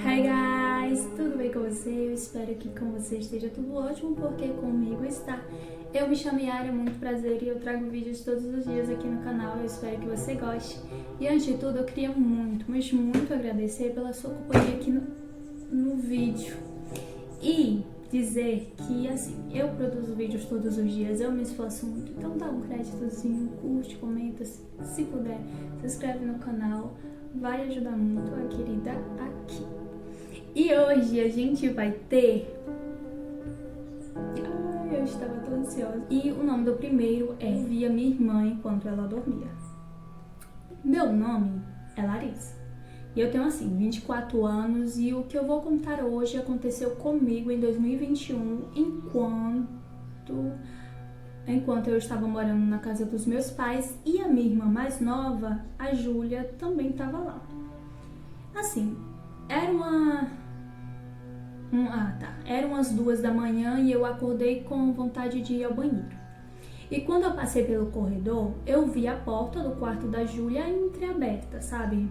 Hi guys, tudo bem com você? Eu espero que com você esteja tudo ótimo, porque comigo está. Eu me chamo Yara, muito prazer, e eu trago vídeos todos os dias aqui no canal. Eu espero que você goste. E antes de tudo, eu queria muito, mas muito agradecer pela sua companhia aqui no vídeo. E dizer que, assim, eu produzo vídeos todos os dias, eu me esforço muito. Então dá um créditozinho, curte, comenta, se puder, se inscreve no canal. Vai ajudar muito a querida aqui. E hoje a gente vai ter... Ai, eu estava tão ansiosa. E o nome do primeiro é Via Minha Irmã Enquanto Ela Dormia. Meu nome é Larissa. E eu tenho, assim, 24 anos. E o que eu vou contar hoje aconteceu comigo em 2021, enquanto eu estava morando na casa dos meus pais. E a minha irmã mais nova, a Júlia, também estava lá. Assim, eram as 2 da manhã e eu acordei com vontade de ir ao banheiro. E quando eu passei pelo corredor, eu vi a porta do quarto da Júlia entreaberta, sabe?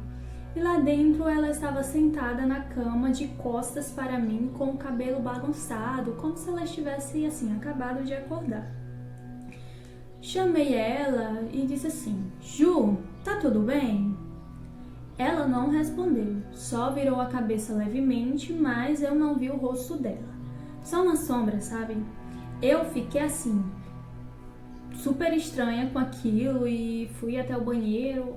E lá dentro ela estava sentada na cama de costas para mim, com o cabelo bagunçado, como se ela estivesse, assim, acabado de acordar. Chamei ela e disse assim: Ju, tá tudo bem? Ela não respondeu, só virou a cabeça levemente, mas eu não vi o rosto dela. Só uma sombra, sabe? Eu fiquei assim, super estranha com aquilo e fui até o banheiro,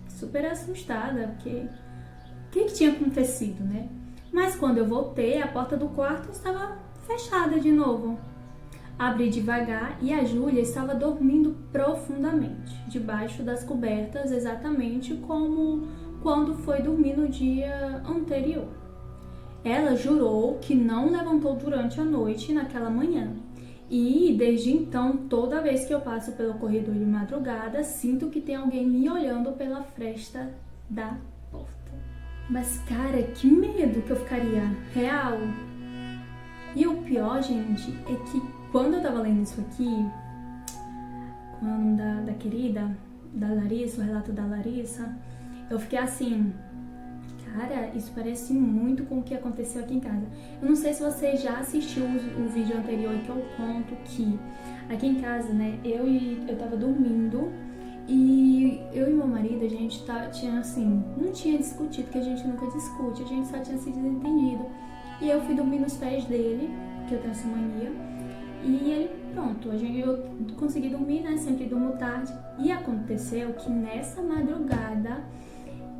super assustada, porque o que tinha acontecido, né? Mas quando eu voltei, a porta do quarto estava fechada de novo. Abri devagar e a Júlia estava dormindo profundamente, debaixo das cobertas, exatamente como quando foi dormir no dia anterior. Ela jurou que não levantou durante a noite naquela manhã. E desde então, toda vez que eu passo pelo corredor de madrugada, sinto que tem alguém me olhando pela fresta da porta. Mas cara, que medo que eu ficaria, real. E o pior, gente, é que quando eu tava lendo isso aqui, com o nome da querida, da Larissa, o relato da Larissa, eu fiquei assim, cara, isso parece muito com o que aconteceu aqui em casa. Eu não sei se você já assistiu o vídeo anterior que eu conto que aqui em casa, né, eu tava dormindo e eu e meu marido, a gente tinha assim, não tinha discutido, que a gente nunca discute, a gente só tinha se desentendido. E eu fui dormir nos pés dele, que eu tenho essa mania. E ele, pronto, eu consegui dormir, né? Sempre durmo tarde. E aconteceu que nessa madrugada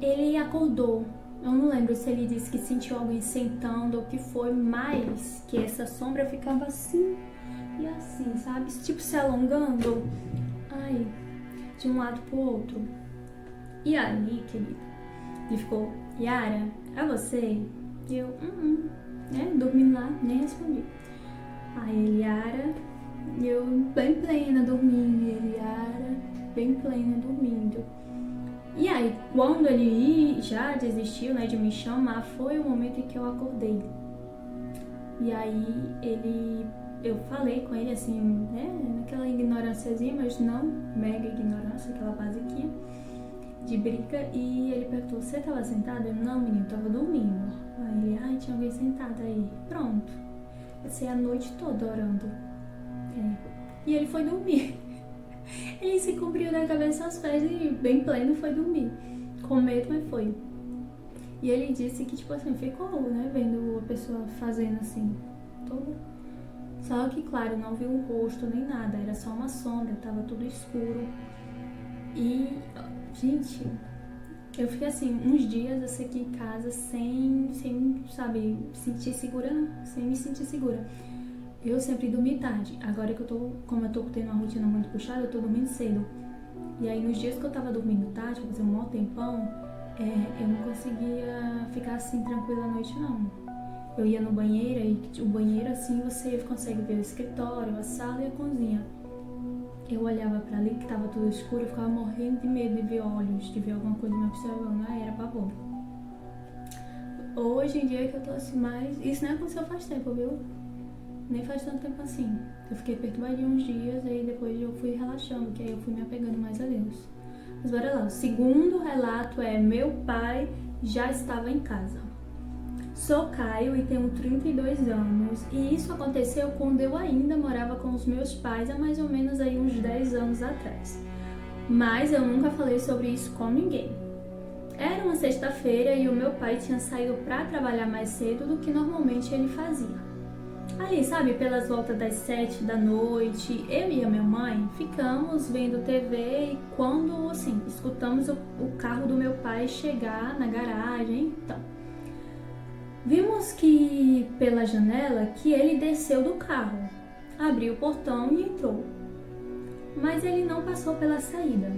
ele acordou. Eu não lembro se ele disse que sentiu alguém sentando ou o que foi, mas que essa sombra ficava assim e assim, sabe? Tipo se alongando. Ai, de um lado pro outro. E aí, querido, ele ficou: Yara, é você? E eu, né? Dormindo lá, nem respondi. Aí ele, Yara, e eu bem plena dormindo, e ele, Yara, bem plena dormindo. E aí, quando ele já desistiu, né, de me chamar, foi o momento em que eu acordei. E aí eu falei com ele assim, né, naquela ignorânciazinha, mas não mega ignorância, aquela basiquinha de briga, e ele perguntou: você tava sentada? Eu, não, menino, tava dormindo. Aí ele, ai, tinha alguém sentado aí. Pronto. Passei a noite toda orando. E ele foi dormir. Ele se cobriu da cabeça aos pés e bem pleno foi dormir. Com medo, mas foi. E ele disse que, tipo assim, ficou, né, vendo a pessoa fazendo assim, toda. Só que, claro, não viu o rosto nem nada, era só uma sombra, tava tudo escuro. E, gente, eu fiquei assim, uns dias assim aqui em casa sem sabe, sentir segura, sem me sentir segura. Eu sempre dormi tarde, agora que como eu tô tendo uma rotina muito puxada, eu tô dormindo cedo. E aí nos dias que eu tava dormindo tarde, fazer um maior tempão, eu não conseguia ficar assim tranquila à noite não. Eu ia no banheiro e o banheiro assim você consegue ver o escritório, a sala e a cozinha. Eu olhava pra ali que tava tudo escuro, eu ficava morrendo de medo de ver olhos, de ver alguma coisa me observando, aí era pavor. Hoje em dia que eu tô assim mais... Isso nem aconteceu faz tempo, viu? Nem faz tanto tempo assim. Eu fiquei perturbadinha uns dias, aí depois eu fui relaxando, que aí eu fui me apegando mais a Deus. Mas bora lá, o segundo relato é: meu pai já estava em casa. Sou Caio e tenho 32 anos, e isso aconteceu quando eu ainda morava com os meus pais há mais ou menos aí uns 10 anos atrás. Mas eu nunca falei sobre isso com ninguém. Era uma sexta-feira e o meu pai tinha saído para trabalhar mais cedo do que normalmente ele fazia. Ali, sabe, pelas voltas das 7 da noite, eu e a minha mãe ficamos vendo TV e quando, assim, escutamos o carro do meu pai chegar na garagem, então... Vimos que, pela janela, que ele desceu do carro, abriu o portão e entrou. Mas ele não passou pela saída.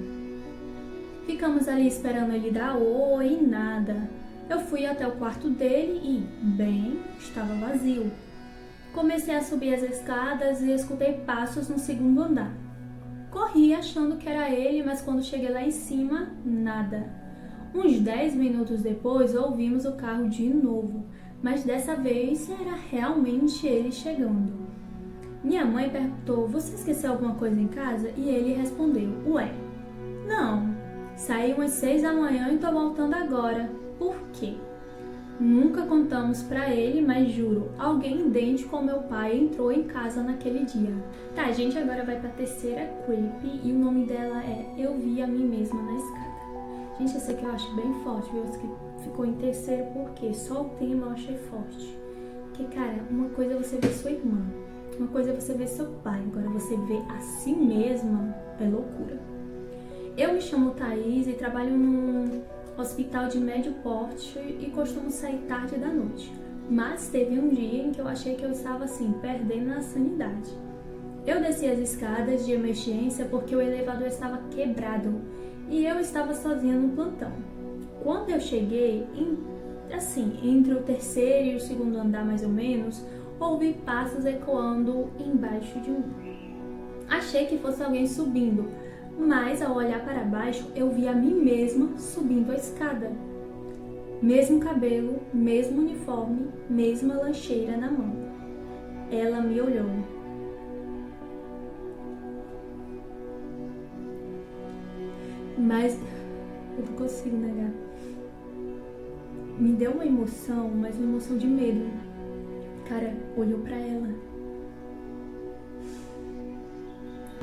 Ficamos ali esperando ele dar oi e nada. Eu fui até o quarto dele e, bem, estava vazio. Comecei a subir as escadas e escutei passos no segundo andar. Corri achando que era ele, mas quando cheguei lá em cima, nada. Uns 10 minutos depois, ouvimos o carro de novo, mas dessa vez era realmente ele chegando. Minha mãe perguntou, você esqueceu alguma coisa em casa? E ele respondeu, ué, não, saí umas 6 da manhã e tô voltando agora. Por quê? Nunca contamos pra ele, mas juro, alguém idêntico ao meu pai entrou em casa naquele dia. Tá, a gente agora vai pra terceira creepy e o nome dela é Eu Vi a Mim Mesma na Escada. Gente, essa aqui eu acho bem forte, viu? Essa aqui ficou em terceiro porque só o tema eu achei forte. Porque, cara, uma coisa é você ver sua irmã, uma coisa é você ver seu pai, agora você ver a si mesma é loucura. Eu me chamo Thaís e trabalho num hospital de médio porte e costumo sair tarde da noite. Mas teve um dia em que eu achei que eu estava assim, perdendo a sanidade. Eu desci as escadas de emergência porque o elevador estava quebrado e eu estava sozinha no plantão. Quando eu cheguei, entre o terceiro e o segundo andar mais ou menos, ouvi passos ecoando embaixo de mim. Achei que fosse alguém subindo, mas ao olhar para baixo eu vi a mim mesma subindo a escada. Mesmo cabelo, mesmo uniforme, mesma lancheira na mão. Ela me olhou. Mas eu não consigo negar. Me deu uma emoção, mas uma emoção de medo. Cara, olhou pra ela.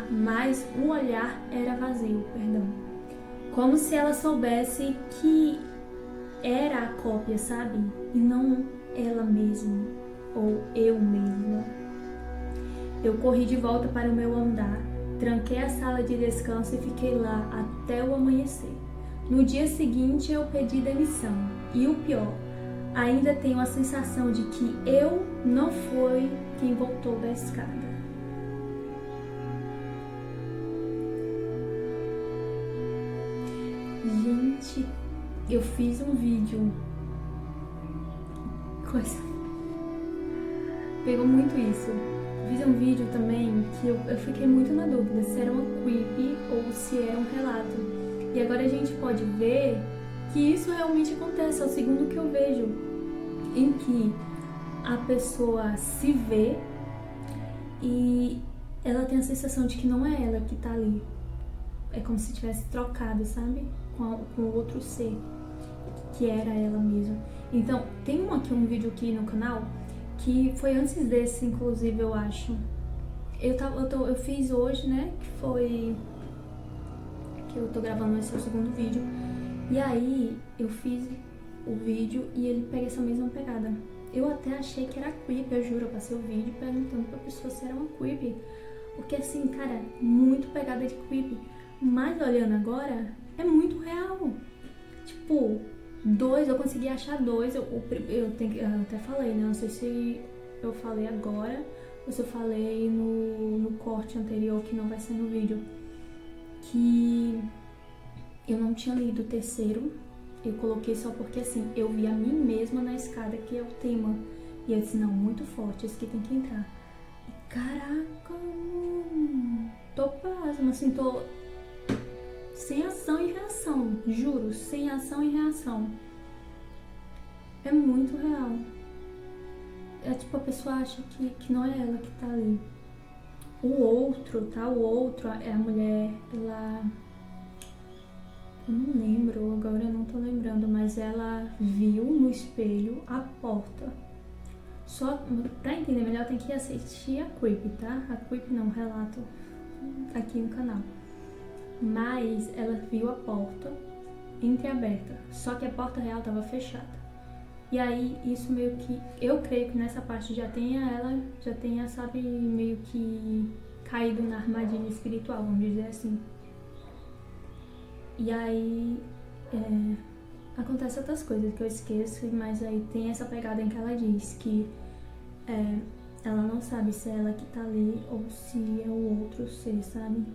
Mas o olhar era vazio, perdão. Como se ela soubesse que era a cópia, sabe? E não ela mesma, ou eu mesma. Eu corri de volta para o meu andar, tranquei a sala de descanso e fiquei lá até o amanhecer. No dia seguinte eu pedi demissão. E o pior, ainda tenho a sensação de que eu não fui quem voltou da escada. Gente, eu fiz um vídeo. Pegou muito isso. Fiz um vídeo também que eu fiquei muito na dúvida se era uma creepy ou se era um relato. E agora a gente pode ver que isso realmente acontece. É o segundo que eu vejo em que a pessoa se vê e ela tem a sensação de que não é ela que tá ali. É como se tivesse trocado, sabe? Com outro ser, que era ela mesma. Então, tem um vídeo aqui no canal que foi antes desse, inclusive, eu acho. Eu fiz hoje, né? Que eu tô gravando esse segundo vídeo. E aí, eu fiz o vídeo e ele pega essa mesma pegada. Eu até achei que era creepy, eu juro. Eu passei o vídeo perguntando pra pessoa se era uma creepy. Porque assim, cara, muito pegada de creepy. Mas olhando agora, é muito real. Tipo, eu consegui achar 2. Eu até falei, né? Não sei se eu falei agora ou se eu falei no corte anterior, que não vai ser no vídeo. Que eu não tinha lido o terceiro. Eu coloquei só porque assim, eu vi a mim mesma na escada, que é o tema. E eu disse, não, muito forte, esse aqui tem que entrar. E caraca, tô pasma, assim, tô sem ação e reação, juro, sem ação e reação. É muito real. É tipo, a pessoa acha que não é ela que tá ali. O outro é a mulher, Eu não lembro, agora eu não tô lembrando, mas ela viu no espelho a porta. Só pra entender melhor tem que assistir a Creep, tá? A Creep não, relato aqui no canal. Mas ela viu a porta entreaberta, só que a porta real tava fechada. E aí isso meio que, eu creio que nessa parte ela já tenha, sabe, meio que caído na armadilha espiritual, vamos dizer assim. E aí acontece outras coisas que eu esqueço, mas aí tem essa pegada em que ela diz que ela não sabe se é ela que tá ali ou se é o outro ser, sabe?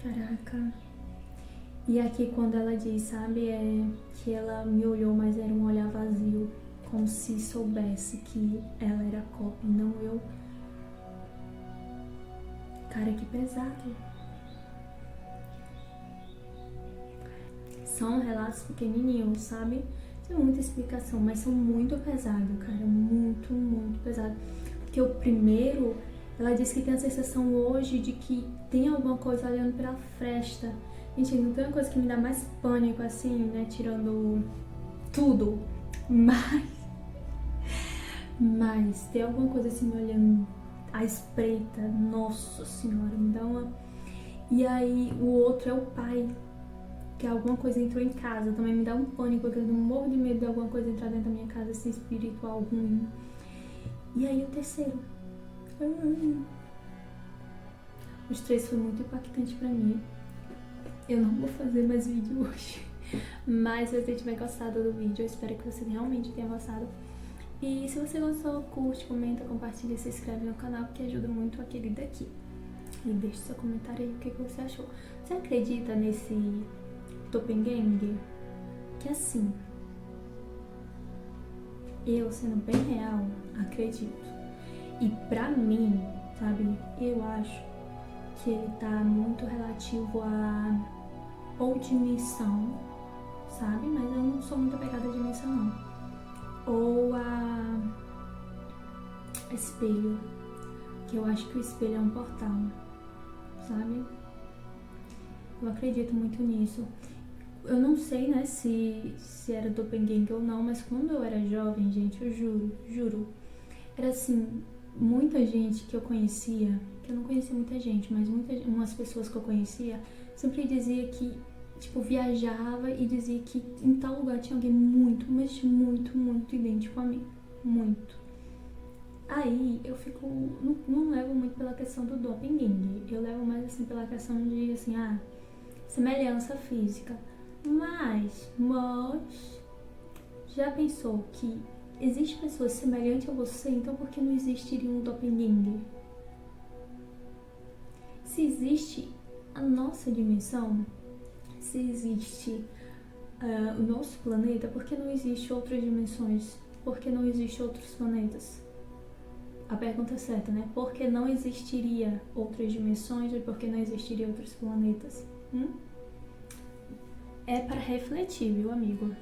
Caraca. E aqui quando ela diz, sabe, que ela me olhou, mas era um olhar vazio, como se soubesse que ela era a cópia e não eu. Cara, que pesado. São relatos pequenininhos, sabe? Tem muita explicação, mas são muito pesados, cara. Muito, muito pesado. Porque o primeiro, ela disse que tem a sensação hoje de que tem alguma coisa olhando pela fresta. Gente, não tem uma coisa que me dá mais pânico assim, né? Tirando tudo. Mas tem alguma coisa assim me olhando à espreita. Nossa senhora, me dá uma... E aí o outro é o pai. Que alguma coisa entrou em casa, também me dá um pânico, porque eu morro de medo de alguma coisa entrar dentro da minha casa, assim, espiritual ruim. E aí o terceiro. Os três foi muito impactante pra mim. Eu não vou fazer mais vídeo hoje, mas se você tiver gostado do vídeo, eu espero que você realmente tenha gostado. E se você gostou, curte, comenta, compartilha e se inscreve no canal, porque ajuda muito aquele daqui. E deixe seu comentário aí, o que você achou. Você acredita nesse Doppelganger? Que assim, eu sendo bem real, acredito. E pra mim, sabe, eu acho que ele tá muito relativo a ou dimensão, sabe? Mas eu não sou muito apegada à dimensão, não. Ou a espelho, que eu acho que o espelho é um portal, sabe? Eu acredito muito nisso. Eu não sei, né, se era Doppelganger ou não, mas quando eu era jovem, gente, eu juro, era assim, muita gente que eu conhecia, que eu não conhecia muita gente, mas umas pessoas que eu conhecia, sempre dizia que, tipo, viajava e dizia que em tal lugar tinha alguém muito, mas muito, muito idêntico a mim. Muito. Aí eu fico, não levo muito pela questão do Doppelganger, eu levo mais assim pela questão de, assim, semelhança física. Mas, já pensou que existe pessoas semelhantes a você, então por que não existiria um Doppelganger? Se existe a nossa dimensão, se existe o nosso planeta, por que não existe outras dimensões? Por que não existe outros planetas? A pergunta é certa, né? Por que não existiria outras dimensões e por que não existiria outros planetas? É para refletir, viu, amigo?